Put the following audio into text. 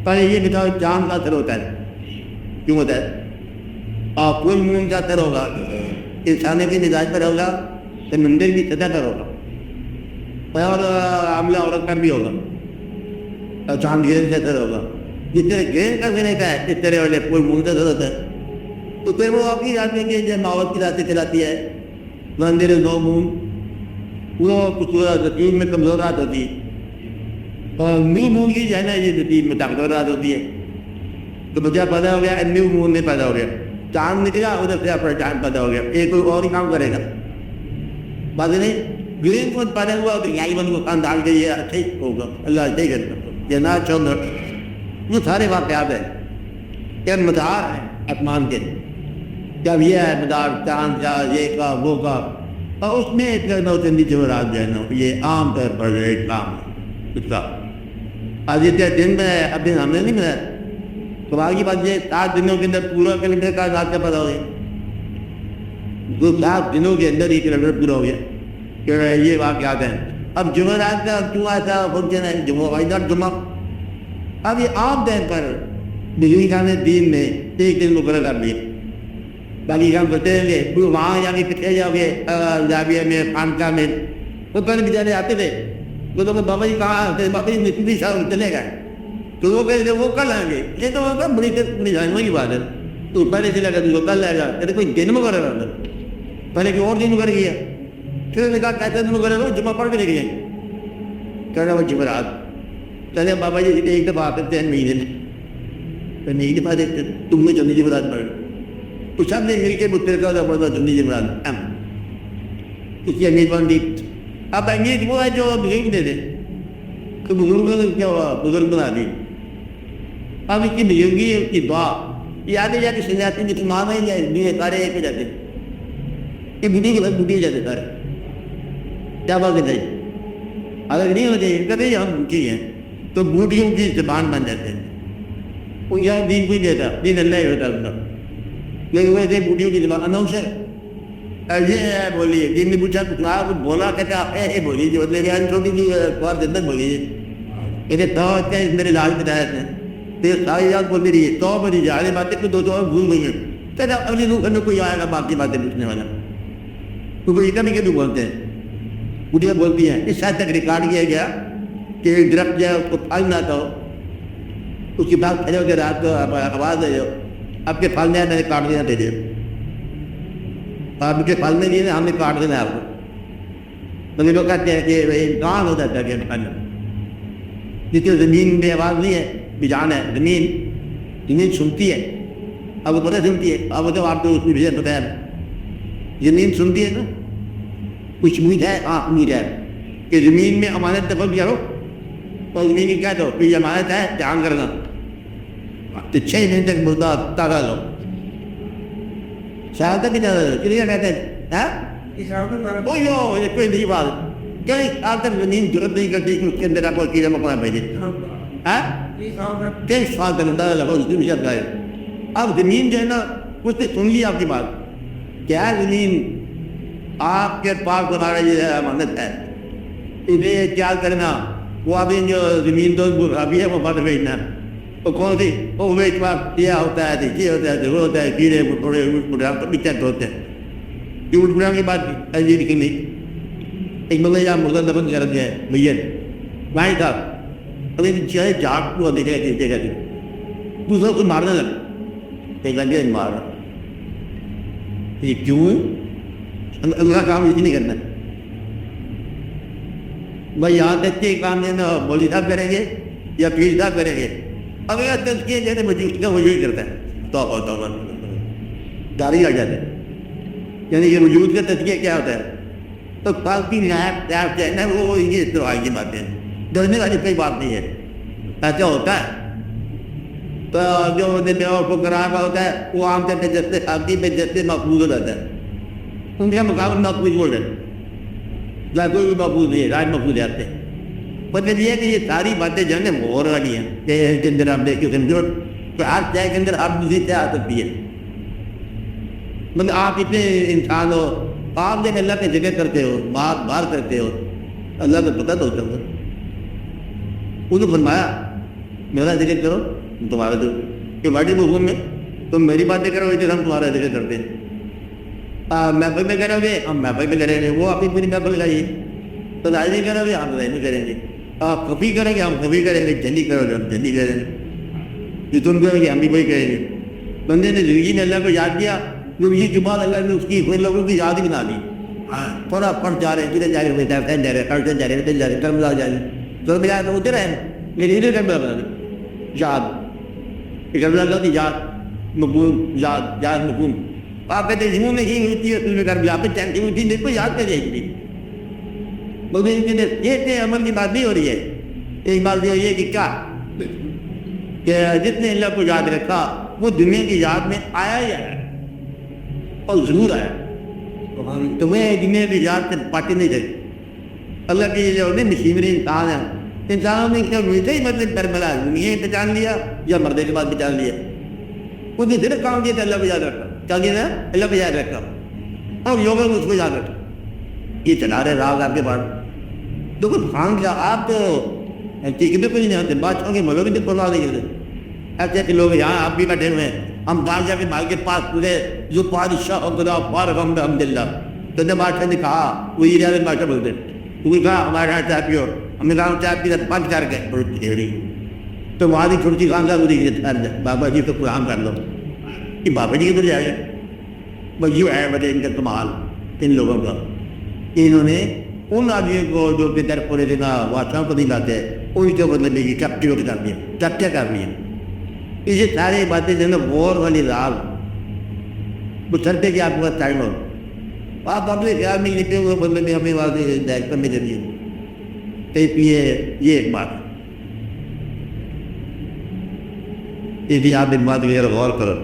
پہلے یہ بتاؤ چاند کا اثر ہوتا ہے کیوں ہوتا ہے؟ اور پھول مون کا اثر ہوگا انسانوں کی مزاج پر ہوگا تو مندر کی سطح پر ہوگا اور عاملہ عورت پر بھی ہوگا اور چاند گرہن سے اثر ہوگا. جس طرح گرہن کا سر کا ہے اس طرح والے پھول مون کا اثر ہوتا ہے. تو پھر وہ آپ کی آدمی کے جو ماحول کی راستے چلاتی ہے مندر نو مون وہ خوبصورت دین میں کمزورات ہوتی ہے اور نیو مون کی جو ہے نا یہ دین میں طاقتورات ہوتی ہے. تو بچہ پیدا ہو گیا نیو مون میں پیدا ہو گیا چاند نکلا ادھر سے اپنا چاند پیدا ہو گیا ایک کوئی اور ہی کام کرے گا بات نہیں. گرین کو پیدا ہوا تو یہی بند کو خاندان کے یہ اچھا ہی ہوگا اللہ اچھا ہی کرتا یہ نہ چند وہ سارے واقعات ہیں کیا مدار ہیں آسمان کے جب یہ ہے مدار چاند کا یہ کا وہ کا اور اس میں نوچندی جمعرات جو ہے نا یہ عام طور پر ایک کام ہے اس کا. آج اتنے دن میں اب دن ہم نے نہیں ملا تو آگے بات یہ 7 دنوں کے اندر پورا کیلنڈر کا رات کا پتا ہو گیا 7 دنوں کے اندر ہی کیلنڈر پورا ہو گیا کہ یہ واقعات ہیں. اب جمعرات کا کیوں ایسا فنکشن ہے جمعہ اب یہ عام طور پر بجلی خان دین میں ایک دن مقرر کر لیے باقی کام کرتے رہیں گے پھر وہاں جا کے کٹھے جاؤ گے جاویہ میں خانقاہ میں وہ پہلے بیچارے آتے تھے وہ تو بابا جی کہاں بابا جی مستری صاحب چلے گئے تو وہ کہتے وہ کل آئیں گے یہ تو بڑی جانوں کی بات ہے تو پہلے چلے گا تو کل آئے گا کہتے کوئی دن مقرر کر دو پہلے کہ اور دن مقرر کیا پھر انہوں نے کہا کہتے دن مقرر ہو جمعہ پڑھ کے لے کے جائیں کہہ رہا وہ جمعرات چلے بابا جی ایک دفعہ آتے تھے مہینے میں ایک دفعہ دیکھتے تم نے چندی جمعرات پڑھ تو سب نے مل کے متحدہ کا پڑھتا چندی جمعرات اس کی انگریز بندی. اب انگریز وہ ہے جو بزرگ دے دے تو بزرگوں نے کیا ہوا بزرگ بنا دی. اب اس کی بزرگی اس کی دعا یہ آتے جاتے سنجاتی جتنے مانا ہی جائے بھی سارے ایک ہو جاتے یہ بڈی کے بعد بڈی جاتے سارے کیا بات ہے اگر نہیں ہوتے کبھی ہم بوٹی ہیں تو بوٹیوں کی زبان بن جاتے ہیں وہ یہاں دین کوئی دیتا دین اللہ ہی ہوتا ہے لیکن ویسے بوٹیوں کی زبان اناؤنس ہے یہ بولیے دین نے پوچھا کچھ بولا کہتا ہے بولیے جو میرے یہاں چھوٹی سی اخبار دن تک بولیے کہتے تو میرے لال بتایا تھے پھر ساری رات بولتی رہی ہے تو بڑی جا باتیں تو دو بھول گئی ہیں کہتا اگلی روح میں کوئی آئے گا باقی باتیں پوچھنے والا تو کوئی کبھی کبھی بولتے ہیں بڑھیا بولتی ہیں. اس حد تک ریکارڈ کیا گیا کہ ایک درخت جو ہے اس کو پھل نہ تو اس کے بعد کھڑے ہو کے رات کو آواز دے دو آپ کے پھل نہیں آئے کاٹ دینا دے دے آپ کے پھل نہیں دیے ہم نے کاٹ دینا آپ کو مگر لوگ کہتے ہیں کہ انسان ہو جاتا ہے کہ پھل جس کی زمین میں آواز نہیں ہے بجان ہے زمین سنتی ہے اب وہ پتہ سنتی ہے اب تو آپ تو اس میں بتایا زمین سنتی ہے نا کچھ امید ہے ہاں امید ہے کہ زمین میں امانت دفع کرو اور زمین کی کہہ دو کہ یہ امانت ہے دھیان کرنا تو 6 مہینے تک مردہ تاغا لو شاید تک کیا کہتے ہیں کوئی نہیں بات کئی سال تک زمین ضرورت نہیں کرتی کہ اس کے اندر آپ کو کیڑا مکوڑا بھیجے 23 سال تک اندازہ لگا اس کی شرط ہے. اب زمین جو ہے نا اس نے سن لی آپ کی بات کیا زمین آپ کے پاس ہمارا یہ امانت ہے اسے کیا کرنا وہ ابھی جو زمین تو ابھی ہے وہ بات بھیجنا وہ کون سی وہ اس بات یہ ہوتا ہے یہ ہوتا ہے وہ ہوتا ہے کیڑے تھوڑے پچھٹ ہوتے ہیں یہ اٹھ پڑا کی بات ایسی نکل نہیں ایک مطلب یہاں مردہ دفن کر دیا ہے بھیا بھائی صاحب ابھی چاہے جاگ کو دیکھا دیکھا دوسرا کو مارنے لگا ایک لگے مار رہا یہ کیوں اللہ کام یہ نہیں کرنا بھائی یہاں تک کہ کام ہے نا مولوی صاحب کریں گے یا پیر صاحب کریں گے اب اگر تذکیہ جیسے وجود کا وجود کرتا ہے توبہ داری آ جاتا ہے یعنی یہ وجود کا تذکیہ کیا ہوتا ہے تو کافی نیب جو ہے نا وہ یہ استعمال کی باتیں ہیں ڈرنے والی کوئی بات نہیں ہے ایسا ہوتا ہے تو جو فقراء کا ہوتا ہے وہ عام طور پہ جسے شادی میں جسے محفوظ ہو جاتا ہے ان کا مقابلہ محفوظ بول رہے ہیں کوئی بھی محفوظ نہیں ہے راج محفوظ جاتے ہیں مطلب یہ ہے کہ یہ ساری باتیں جو ہے نا غور والی ہیں کہ اس کے اندر آپ دیکھیں سمجھو تو آپ چاہے کے اندر آپ دوسری سے آ سکتی ہے مطلب آپ اتنے انسان ہو آپ جب اللہ کے ذکر کرتے ہو بات بار کرتے ہو اللہ کو پتہ تو ہوتا ہے انہوں نے فرمایا میرا ذکر کرو تمہارا تو کہ واجب حکم میں تم میری باتیں کرو گے ہم تمہارا ذکر کرتے ہیں. محفل میں کرو گے ہم محفل میں کریں گے, وہ اپنی پوری محفل لگائیے. تو راضی کرو گے ہم راضی کریں گے, آپ کبھی کریں گے ہم کبھی کریں گے, جلدی کرو گے ہم جلدی کریں گے, جو تم کرو گے ہم بھی وہی کریں گے. بندے نے زندگی نے اللہ کو یاد کیا, جو یہ جمعہ اللہ نے اس کی کوئی لوگوں کی یاد ہی بنا دی. تھوڑا پڑھ جا رہے ہیں کدھر جا رہے ہیں جا رہے ہیں کرتے جا رہے ہیں دل جا رہے ہیں کرم جا رہے ہیں تو ملا تو ادھر ہے میری ادھر کرم بنا دی یاد کرم اللہ کی یاد مقبول یاد یاد مقبول. آپ کہتے ہیں زمین نہیں ہوتی ہے تم نے کر آپ ٹینشن ہوتی میرے کو یاد کر جائے گی. یہ اتنے عمل کی بات نہیں ہو رہی ہے. ایک بات یہ ہے کہ کیا کہ جس نے اللہ کو یاد رکھا وہ دنیا کی یاد میں آیا ہی آیا اور ضرور آیا. تمہیں دنیا کی یاد سے پاٹی نہیں رہی. اللہ کی جو مصیبت انسان ہے, انسانوں نے کیا ملتے ہی مطلب کربلا دنیا پہچان لیا یا مردے کے بعد پہچان لیا. اس نے صرف کام کیا تھا اللہ کو یاد رکھا, کیا کیا تھا اللہ کو یاد رکھا اور لوگوں نے اس کو یاد رکھا. یہ چلا رہے راگ آپ کے پاس تو کچھ خان کیا آپ تو ٹھیک کو نہیں آتے بادشاہوں کے ملوں بھی پڑھا دیں گے. ایسے کہ لوگ یہاں آپ بھی بیٹھے ہوئے ہیں, ہم بادشاہ کے مال کے پاس پورے جو بادشاہ خدا فارغم الحمد للہ. تو نے بادشاہ نے کہا وہ یہ بادشاہ بولتے تو نے کہا ہمارے یہاں چاہ پیو, ہم نے کہا چاہ پی 5 4 گئے تو وہاں کی چھوٹی خان صاحب کو بابا جی تو قرآن کر لو کہ بابا جی کدھر جائے بس یوں ہے وجہ ان کا کمال ان لوگوں کا. انہوں نے ان آدمیوں کو جو کہ در پورے دن بادشاہوں کو نہیں لاتے ان کے بدلے میں کیپٹیو کر دیا کیپٹیا کر دیا. یہ سارے باتیں جو ہے نا غور والی راگ وہ چلتے کہ آپ کے پاس ٹائم ہو آپ اپنے خیال میں لکھتے ہوئے بدلے میں ہمیں واضح ڈائریکٹر میں دے دیے. تو اس لیے یہ ایک بات ہے, اس لیے آپ ایک بات غور کرو.